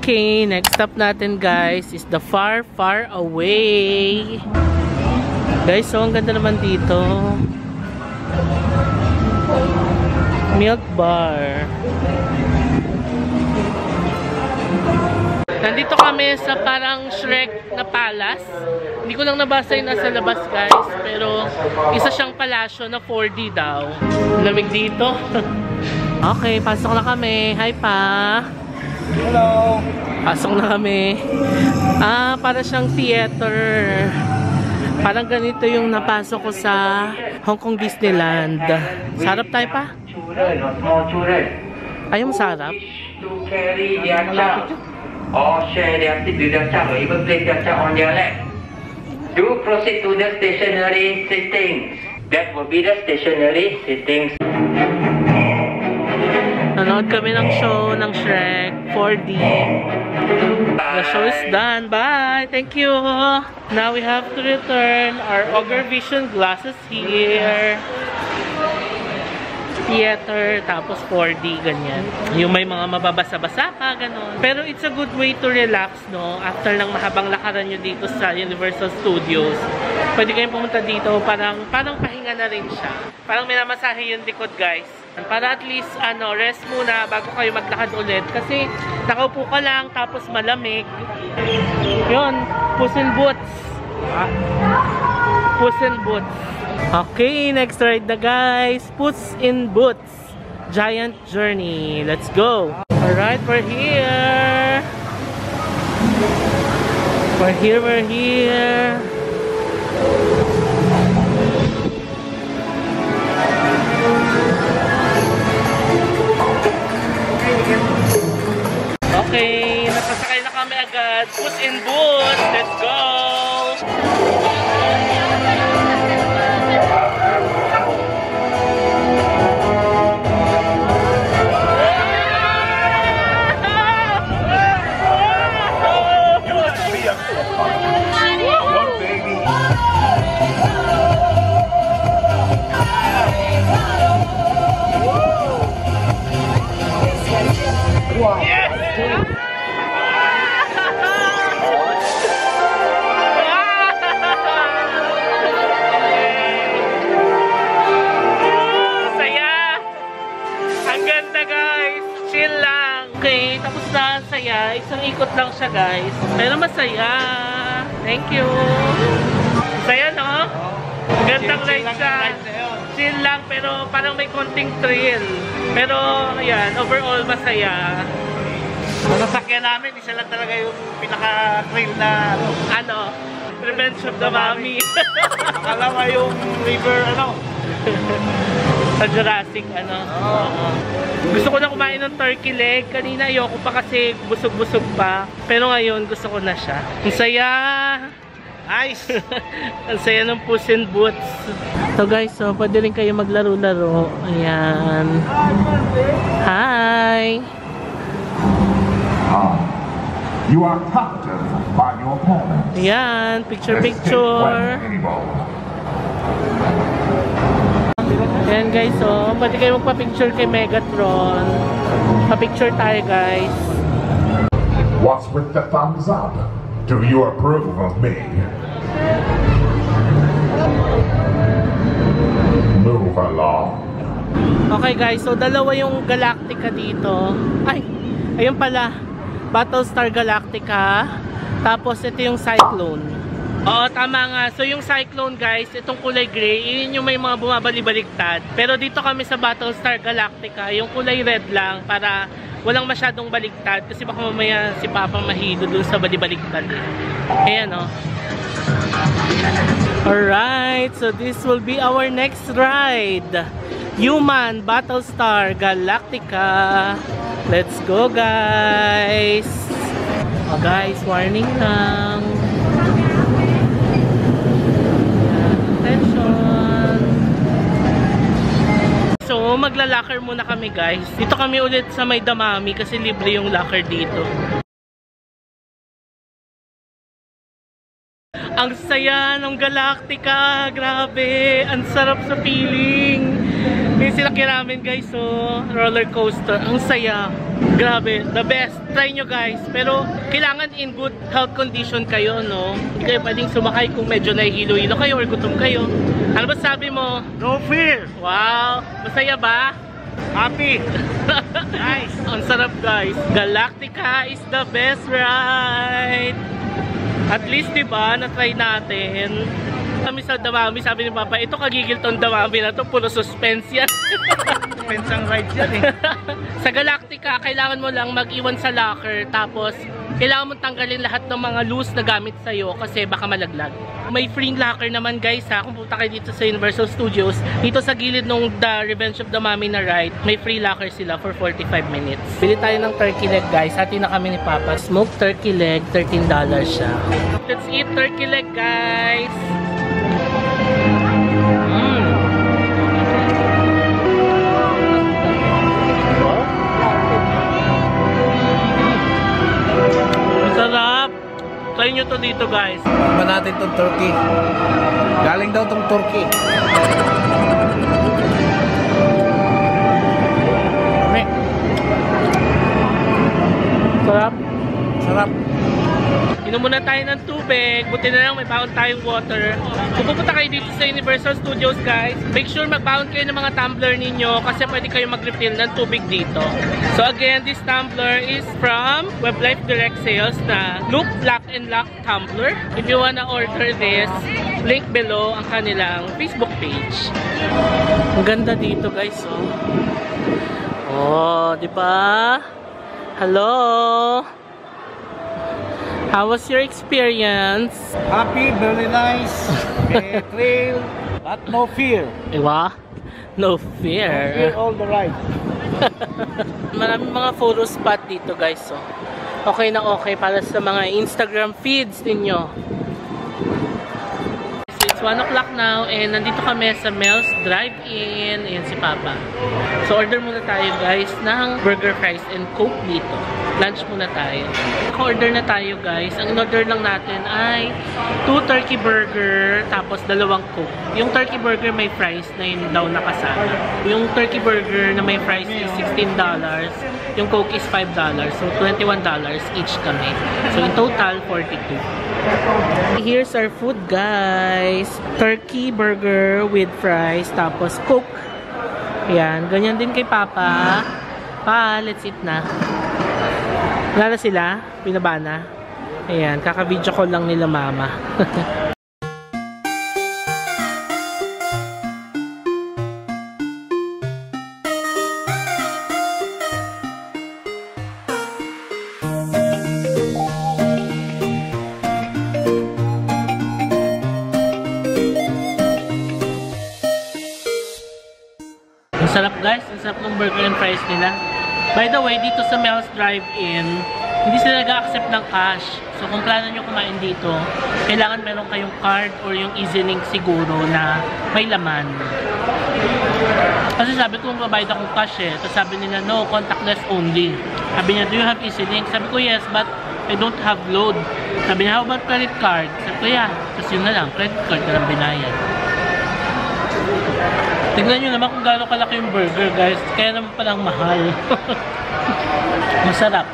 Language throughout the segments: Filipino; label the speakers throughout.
Speaker 1: Okay, next stop natin guys is the Far Far Away. Guys, so ang ganda naman dito. Milk bar. Nandito kami sa parang Shrek na palace. Hindi ko lang nabasa yung nasa labas guys. Pero isa siyang palasyo na 4D daw. Lamig dito. Okay, pasok na kami. Hi pa.
Speaker 2: Hello.
Speaker 1: Pasok na kami. Para siyang theater. Parang ganito yung napasok ko sa Hong Kong Disneyland. Sarap tayo pa? Ayaw mo sarap?
Speaker 3: Or share their seat with their child or even place their child on their lap. Do proceed to the stationary sittings. That will be the stationary sittings.
Speaker 1: Nanood kami ng show ng Shrek 4D. The show is done. Bye! Thank you! Now we have to return our Ogre Vision glasses here. Theater, tapos 4D, ganyan. Yung may mga mababasa-basa ka, gano'n. Pero it's a good way to relax, no? After ng mahabang lakaran nyo dito sa Universal Studios. Pwede kayong pumunta dito, parang pahinga na rin siya. Parang may namasahe yung likod, guys. Para at least, rest muna bago kayo maglakad ulit. Kasi, nakaupo ka lang, tapos malamig. Yun, Puss in Boots. Puss in Boots. Okay, next ride na guys. Puss in Boots Giant Journey. Let's go. Alright, we're here. We're here. Okay, napasakay na kami agad. Puss in Boots. Let's go. Saya. Isang ikot lang siya guys. Pero masaya. Thank you. Masaya no? Gandang ride siya. Chill lang pero parang may konting thrill. Pero ayan, overall masaya.
Speaker 2: Ang sasakyan namin, isa lang talaga yung pinaka-thrill na
Speaker 1: Revenge of the Mommy.
Speaker 2: Akala mo yung river
Speaker 1: Sa Jurassic Oo. Gusto ko na kumain ng turkey leg. Kanina ayoko pa kasi busog-busog pa. Pero ngayon gusto ko na siya. Ang saya!
Speaker 2: Nice!
Speaker 1: Ang saya ng Puss in Boots. So guys, pwede rin kayo maglaro-laro. Ayan. Hi!
Speaker 4: You are captured by your opponent.
Speaker 1: Ayan, picture-picture. Ayan guys, pwede kayo magpa-picture kay Megatron. Pa-picture tayo guys.
Speaker 4: What's with the thumbs up? Do you approve of me? Move along.
Speaker 1: Okay guys, so dalawa yung Galactica dito. Ayun pala. Battlestar Galactica. Tapos ito yung Cyclone. Oo, tama nga. So yung Cyclone guys, itong kulay gray, yun yung may mga bumabalik-baliktad. Pero dito kami sa Battlestar Galactica, yung kulay red lang para walang masyadong baliktad. Kasi baka mamaya si Papa mahido dun sa bali-baliktad. Ayan o. Alright, so this will be our next ride. Human Battlestar Galactica. Let's go guys. Oh guys, warning lang. So, magla-locker muna kami guys. Dito kami ulit sa May Damami kasi libre yung locker dito. Ang saya ng Galactica! Grabe! Ang sarap sa feeling! Yung sinakyan namin guys, roller coaster. Ang saya! Grabe, the best. Try nyo guys. Pero kailangan in good health condition kayo, no? Hindi kayo pwedeng sumakay kung medyo nahihilo-hilo kayo or gutom kayo. Ano ba sabi mo?
Speaker 2: No fear!
Speaker 1: Wow! Masaya ba?
Speaker 2: Happy! Nice!
Speaker 1: Ang sarap guys. Galactica is the best ride. At least diba, na-try natin. Kami sa Damami, sabi ni Papa, ito kagigil tong Damami na to, puro suspense yan.
Speaker 2: Suspense ang rides yan eh.
Speaker 1: Sa Galactica, kailangan mo lang mag-iwan sa locker, tapos kailangan mo tanggalin lahat ng mga loose na gamit sa'yo kasi baka malaglag. May free locker naman guys ha, kung punta kayo dito sa Universal Studios, dito sa gilid ng The Revenge of the Mummy na ride, may free locker sila for 45 minutes. Bili tayo ng turkey leg guys, hati na kami ni Papa. Smoked turkey leg, $13 siya. Let's eat turkey leg guys! Sarap! Try nyo to dito guys.
Speaker 2: Tikman natin itong turkey. Galing daw itong turkey.
Speaker 1: Sarap.
Speaker 2: Sarap.
Speaker 1: Inom muna tayo ng tubig. Buti na lang may baon tayong water. Kung pupunta kayo dito sa Universal Studios guys, make sure magbaon kayo ng mga tumbler ninyo kasi pwede kayo mag-refill ng tubig dito. So again, this tumbler is from Web Life Direct Sales na Loop Lock and Lock tumbler. If you wanna order this, link below ang kanilang Facebook page. Ang ganda dito guys, oh. Oh, di ba? Hello. How was your experience?
Speaker 2: Happy, very nice. May thrill, but no fear.
Speaker 1: Diba? No
Speaker 2: No
Speaker 1: fear.
Speaker 2: fear all the ride.
Speaker 1: Maraming mga photo spot dito guys. So, okay na okay para sa mga Instagram feeds ninyo. So, it's 1 o'clock now and nandito kami sa Mel's Drive-In. Ayan si Papa. So order muna tayo guys ng burger, fries, and coke dito. Lunch muna tayo. Naka-order na tayo guys. Ang in-order lang natin ay 2 turkey burger tapos 2 coke. Yung turkey burger may fries na yun daw nakasama. Yung turkey burger na may fries is $16. Yung coke is $5. So $21 each kami. So in total, 42. Here's our food guys. Turkey burger with fries tapos coke. Ayan, ganyan din kay Papa. Pa, let's eat na. Wala na sila, pinaba na. Ayan, kaka-video call lang nila Mama. Ang sarap guys, ang sarap ng burger and fries nila. By the way, dito sa Mel's Drive-In, hindi sila nag-accept ng cash. So kung plano nyo kumain dito, kailangan meron kayong card or yung EasyLink siguro na may laman. Kasi sabi ko, mabayad akong cash eh. So sabi nila, no, contactless only. Sabi niya, do you have EasyLink? Sabi ko, yes, but I don't have load. Sabi niya, how about credit card? Sabi ko, yeah. Tapos yun na lang, credit card na lang binayad. Tignan nyo naman kung gaano kalaki yung burger guys. Kaya naman palang mahal. Masarap.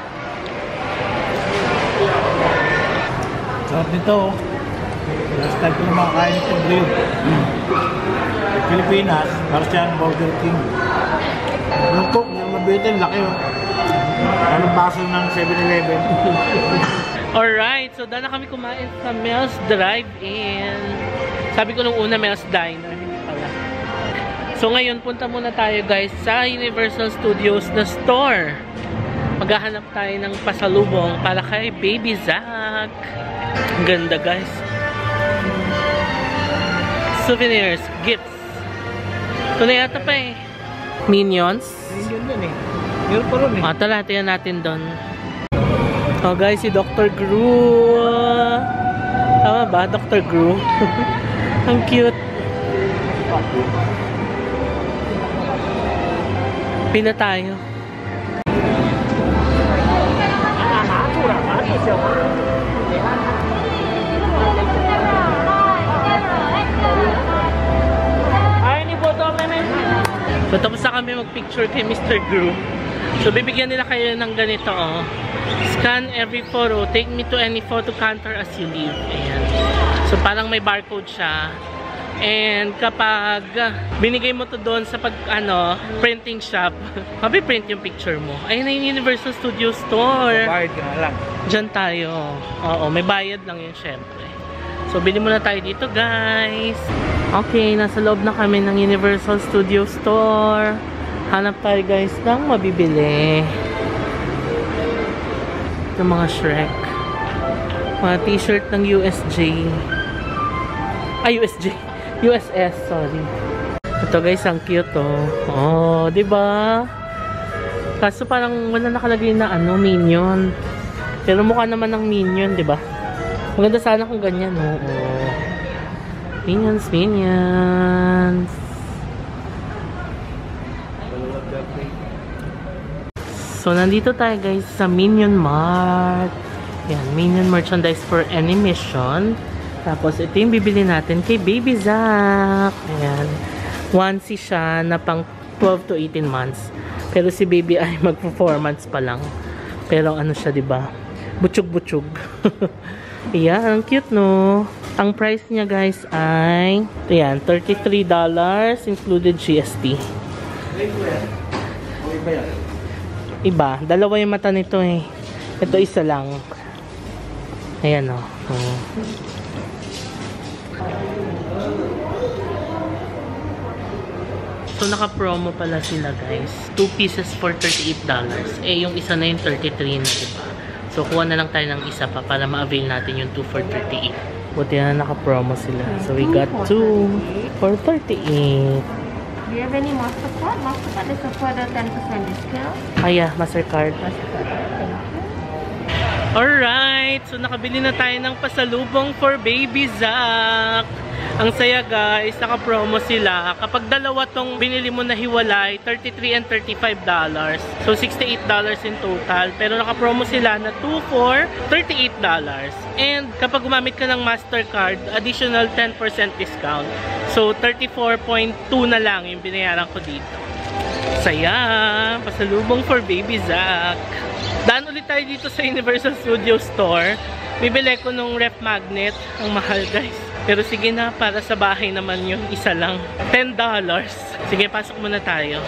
Speaker 2: Sarap nito. Last time ko na makakain ito grill. Pilipinas, para siyang Burger King. Yung coke, yung mabitin, laki oh. Anong baso ng 7-Eleven.
Speaker 1: Alright, so dahil na kami kumain sa Mel's Drive-In. Sabi ko nung una Mel's Diner. Hindi pala. So ngayon, punta muna tayo guys sa Universal Studios na store. Maghahanap tayo ng pasalubong para kay Baby Zack. Ang ganda guys. Souvenirs, gifts. Ito na yata pa eh. Minions.
Speaker 2: Ayun yun eh. Meron pa rin eh.
Speaker 1: Tala, tingnan natin doon. Oh guys, si Dr. Gru. Tama ba? Dr. Gru. Ang cute. Pina tayo. So tapos na kami mag-picture kay Mr. Gru. So, bibigyan nila kayo ng ganito, oh. Scan every photo. Take me to any photo counter as you leave. Ayan. So, parang may barcode siya. And kapag binigay mo to doon sa printing shop, mapiprint yung picture mo. Ayun na yung Universal Studios Store.
Speaker 2: Bayad ka na lang.
Speaker 1: Diyan tayo. Oo, may bayad lang yun syempre. So, bili muna tayo dito, guys. Okay, nasa loob na kami ng Universal Studios Store. Hanap tayo, guys, ng mabibili. Ito mga Shrek. Mga t-shirt ng USJ. Ay, USS, sorry. Ito, guys, ang cute, oh. Oh, diba? Kaso parang wala nakalagay na Minion. Pero mukha naman ng Minion, diba? Maganda sana kung ganyan, oo. Minions. So, nandito tayo, guys, sa Minion Mart. Yan, Minion merchandise for any mission. Tapos, ito yung bibili natin kay Baby Zack. Ayan. Onesie siya na pang 12 to 18 months. Pero si Baby ay mag-4 months pa lang. Pero ano siya, diba? Butchug-butchug. Ayan, ang cute, no? Ang price niya, guys, ay ayan, $33 included GST. Iba, dalawa yung mata nito eh. Ito isa lang. Ayan, oh. So, naka-promo pala sila, guys. 2 pieces for $38. Eh, yung isa na yung 33 na, diba? So, kuha na lang tayo ng isa pa para ma-avail natin yung 2 for 38. Buti na naka-promo sila. So, we got 2 for 38.
Speaker 5: Do you have any Mastercard? Mastercard is a further 10% discount.
Speaker 1: Ah, yeah, Mastercard.
Speaker 5: Mastercard, thank you.
Speaker 1: Alright, so nakabili na tayo ng pasalubong for Baby Zack. Ang saya, guys, naka-promo sila. Kapag dalawa tong binili mo na hiwalay, $33 and $35. So, $68 in total. Pero naka-promo sila na 2 for $38. And kapag gumamit ka ng Mastercard, additional 10% discount. So, 34.2 na lang yung binayaran ko dito. Saya! Pasalubong for Baby Zack. Daan ulit tayo dito sa Universal Studios Store. Bibili ko nung ref magnet. Ang mahal, guys. Pero sige na, para sa bahay naman yun. Isa lang. $10. Sige, pasok muna tayo.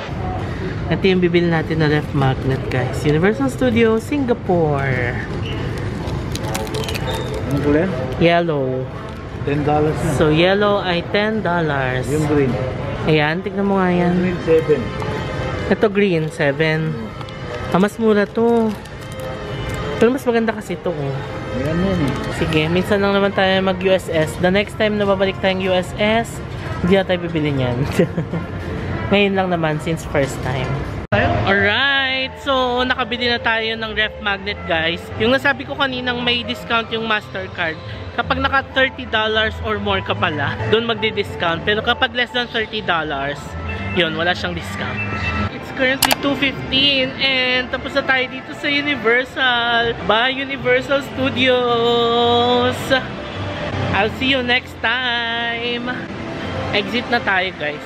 Speaker 1: Ito yung bibili natin na ref magnet, guys. Universal Studios, Singapore.
Speaker 2: Ano kulay?
Speaker 1: Yellow.
Speaker 2: $10 na.
Speaker 1: So, yellow ay $10.
Speaker 2: Yung green.
Speaker 1: Ayan, tignan mo nga yan.
Speaker 2: Green, 7.
Speaker 1: Ito green, 7. Ah, mas mura to. Pero mas maganda kasi ito, oh.
Speaker 2: Ayan yan eh.
Speaker 1: Sige, minsan lang naman tayo mag-USS. The next time na babalik tayong USS, hindi na tayo bibili niyan. Ngayon lang naman, since first time. Alright, so nakabili na tayo ng ref magnet, guys. Yung nasabi ko kaninang may discount yung Mastercard. Kapag naka $30 or more ka pala, doon magdi-discount. Pero kapag less than $30, yun, wala siyang discount. It's currently 2:15 and tapos na tayo dito sa Universal. Bye, Universal Studios! I'll see you next time! Exit na tayo, guys.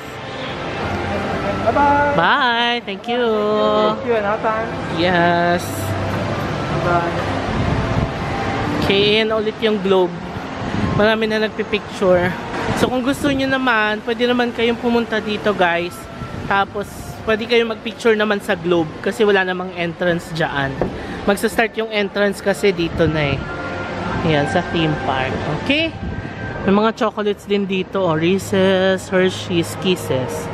Speaker 2: Bye-bye!
Speaker 1: Bye! Thank you!
Speaker 2: Thank you, another time.
Speaker 1: Yes!
Speaker 2: Bye-bye.
Speaker 1: Okay, and ulit yung globe. Marami na nagpipicture. So kung gusto nyo naman, pwede naman kayong pumunta dito, guys. Tapos, pwede kayong magpicture naman sa globe kasi wala namang entrance dyan. Magsa-start yung entrance kasi dito na eh. Ayan, sa theme park. Okay? May mga chocolates din dito. Oh, Reese's, Hershey's, Kisses.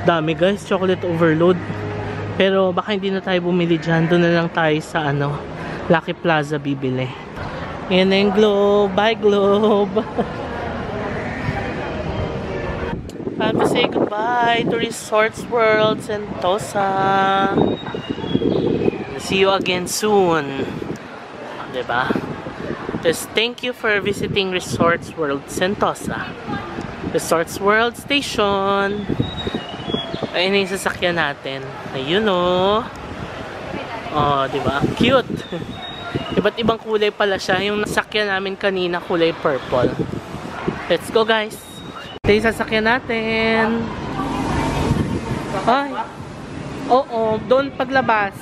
Speaker 1: Dami, guys. Chocolate overload. Pero baka hindi na tayo bumili dyan. Doon na lang tayo sa Lucky Plaza bibili. Ayan na yung globe. Bye, globe! Time to say goodbye to Resorts World Sentosa. See you again soon. Diba? Just thank you for visiting Resorts World Sentosa. Resorts World Station. Ayun na yung sasakyan natin. Ayun o. Oh, diba? Cute. Iba't ibang kulay pala siya. Yung nasakyan namin kanina kulay purple. Let's go, guys. Ito yung sasakyan natin. Ay. Oo, doon paglabas.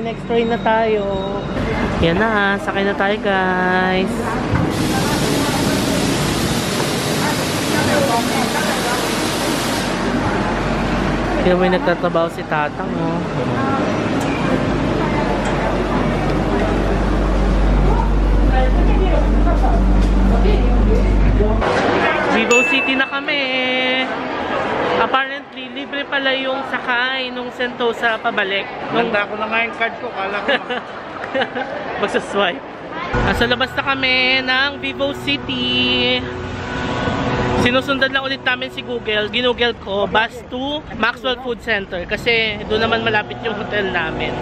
Speaker 1: Next train na tayo. Yan na, sakay na tayo guys. Kaya may nagtatrabaho si Tatang, oh. Vivo City na kami. Apparently, libre pala yung sakay nung Sentosa pabalik.
Speaker 2: Nanda ko na nga yung card ko, kala ko.
Speaker 1: Magsaswipe. Sa labas na kami ng Vivo City. Sinusundan lang ulit namin si Google. Ginugel ko, bus to Maxwell Food Center. Kasi doon naman malapit yung hotel namin.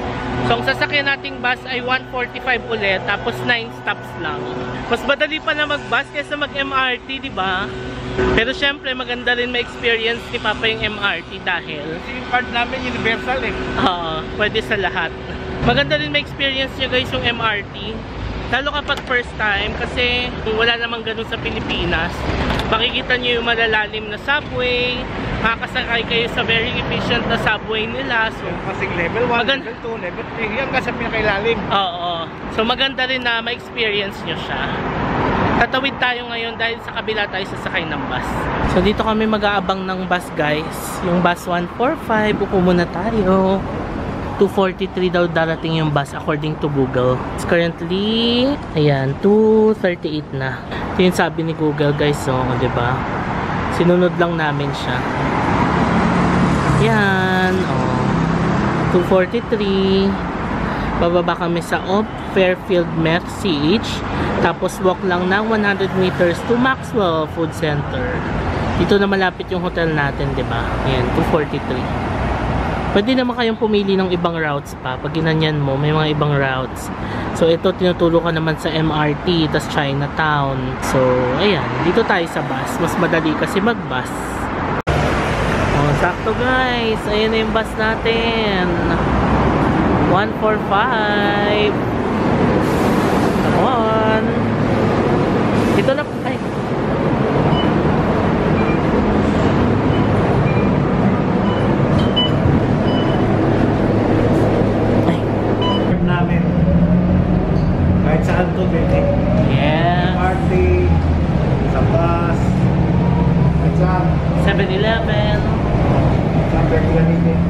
Speaker 1: So, ang sasakyan nating bus ay 1:45 ulit. Tapos 9 stops lang. Mas madali pa na mag-bus kaysa mag-MRT, di ba? Pero syempre, maganda rin ma-experience ni Papa yung MRT dahil...
Speaker 2: Kasi yung card namin universal eh.
Speaker 1: Pwede sa lahat. Maganda rin ma-experience nyo guys yung MRT. Lalo kapag first time kasi wala namang ganun sa Pilipinas. Makikita nyo yung malalalim na subway. Makakasakay kayo sa very efficient na subway nila. So,
Speaker 2: Kasing level 1, level 2, level 3. Yan kasi pinakailalim.
Speaker 1: Oo. So maganda rin na ma-experience nyo siya. Tatawid tayo ngayon dahil sa kabila tayo sasakay ng bus. So dito kami mag-aabang ng bus guys. Yung bus 145. Upo muna tayo. 2:43 daw darating yung bus according to Google. It's currently, ayan, 2:38 na. Ito yung sabi ni Google guys, so, diba? Sinunod lang namin siya. Ayan, 2:43. Bababa kami sa Fairfield Met CH. Tapos walk lang ng 100 meters to Maxwell Food Center. Dito na malapit yung hotel natin, diba? Ayan, 2:43. Pwede naman kayong pumili ng ibang routes pa. Pag ginanyan mo, may mga ibang routes. So, ito tinuturo ka naman sa MRT, tas Chinatown. So, ayan. Dito tayo sa bus. Mas madali kasi mag-bus. Sakto guys. Ayan na yung bus natin. 145. Come on. Ito na. Ay.
Speaker 2: Namin. Kahit saan to, pwede.
Speaker 1: Yeah.
Speaker 2: Party, sa bus, kahit saan.
Speaker 1: 7-Eleven.
Speaker 2: Saan pwede gamitin.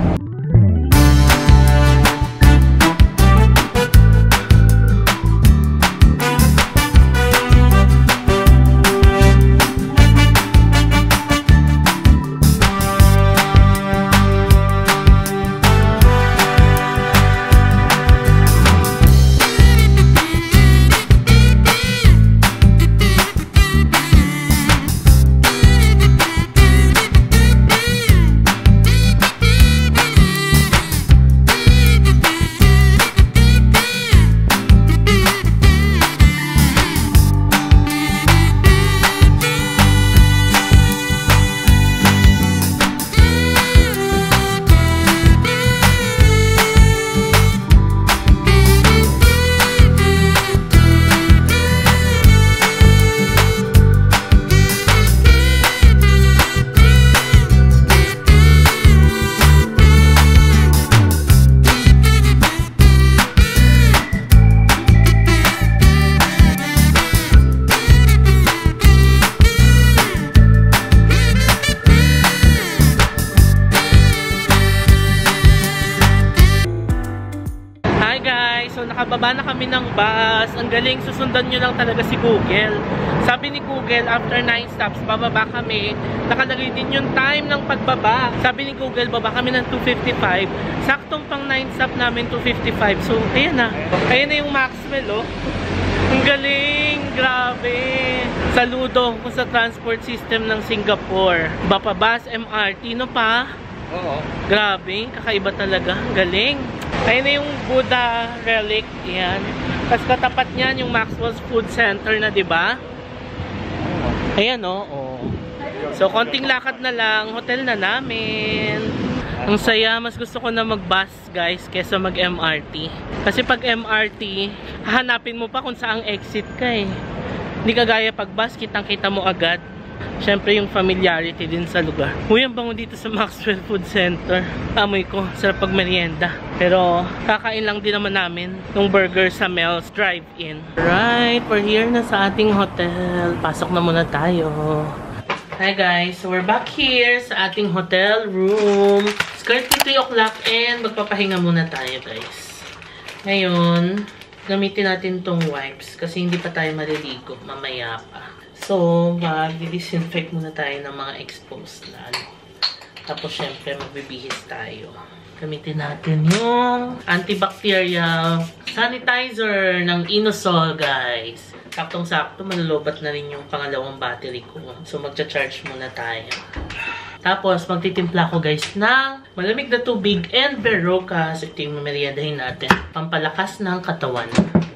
Speaker 1: Nakababa na kami ng bus. Ang galing, susundan nyo lang talaga si Google. Sabi ni Google, after 9 stops, bababa kami. Nakalagay din yung time ng pagbaba. Sabi ni Google, baba kami ng 2:55. Saktong pang 9 stop namin, 2:55. So, ayan na. Ayan na yung Maxwell, oh. Ang galing, grabe. Saludo ko sa transport system ng Singapore. Bapa bus, MRT, no pa?
Speaker 2: Oo.
Speaker 1: Grabe, kakaiba talaga. Ang galing. Ayun na yung Buddha relic, yan. Tapos katapat niyan yung Maxwell's Food Center na, 'di ba? Ayan, oh. So konting lakad na lang, hotel na namin. Ang saya, mas gusto ko na mag-bus, guys, kaysa mag-MRT. Kasi pag MRT, hahanapin mo pa kung saang exit ka eh. Hindi kagaya pag bus, kitang-kita mo agad. syempre yung familiarity din sa lugar. Uy, ang bango dito sa Maxwell Food Center. Amoy ko, sarap pag merienda. Pero kakain lang din naman namin ng burger sa Mel's Drive-In. Right, we're here na sa ating hotel. Pasok na muna tayo. Hi guys, so we're back here sa ating hotel room. It's currently 3 o'clock and magpapahinga muna tayo guys. Ngayon, gamitin natin tong wipes kasi hindi pa tayo maliligo, mamaya pa. So, mag-disinfect muna tayo ng mga exposed na ano. Tapos, syempre, magbibihis tayo. Gamitin natin yung antibacterial sanitizer ng Inosol, guys. Saktong-sakto, malulubat na rin yung pangalawang battery ko. So, magcha-charge muna tayo. Tapos, magtitimpla ko guys ng malamig na tubig and Berocca. So, ito yung meriendahin natin. Pampalakas ng katawan.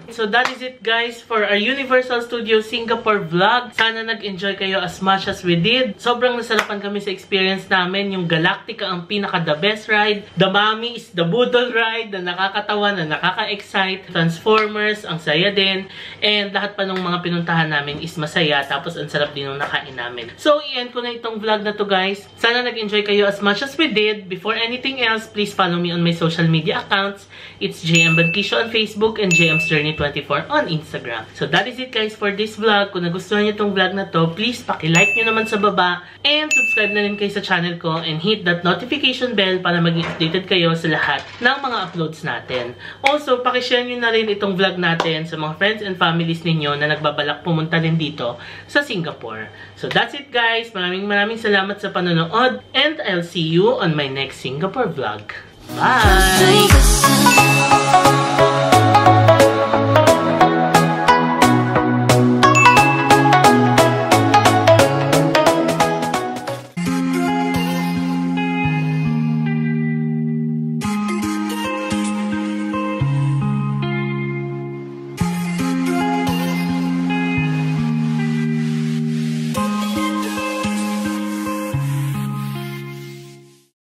Speaker 1: So, that is it guys for our Universal Studios Singapore vlog. Sana nag-enjoy kayo as much as we did. Sobrang nasarapan kami sa experience namin. Yung Galactica ang pinaka-the best ride. The Mummy is the Boodle ride na nakakatawa, na nakaka-excite. Transformers, ang saya din. And lahat pa ng mga pinuntahan namin is masaya. Tapos, ang sarap din nung nakain namin. So, i-end ko na itong vlog na to guys. Sana nag-enjoy kayo as much as we did. Before anything else, please follow me on my social media accounts. It's JM Banquisio on Facebook and JM's Journey 24 on Instagram. So that is it guys for this vlog. Kung nagustuhan niyo itong vlog na to, please paki-like nyo naman sa baba and subscribe na rin kayo sa channel ko and hit that notification bell para maging updated kayo sa lahat ng mga uploads natin. Also, paki-share nyo na rin itong vlog natin sa mga friends and families ninyo na nagbabalak pumunta din dito sa Singapore. So that's it guys. Maraming salamat sa panonood and I'll see you on my next Singapore vlog. Bye!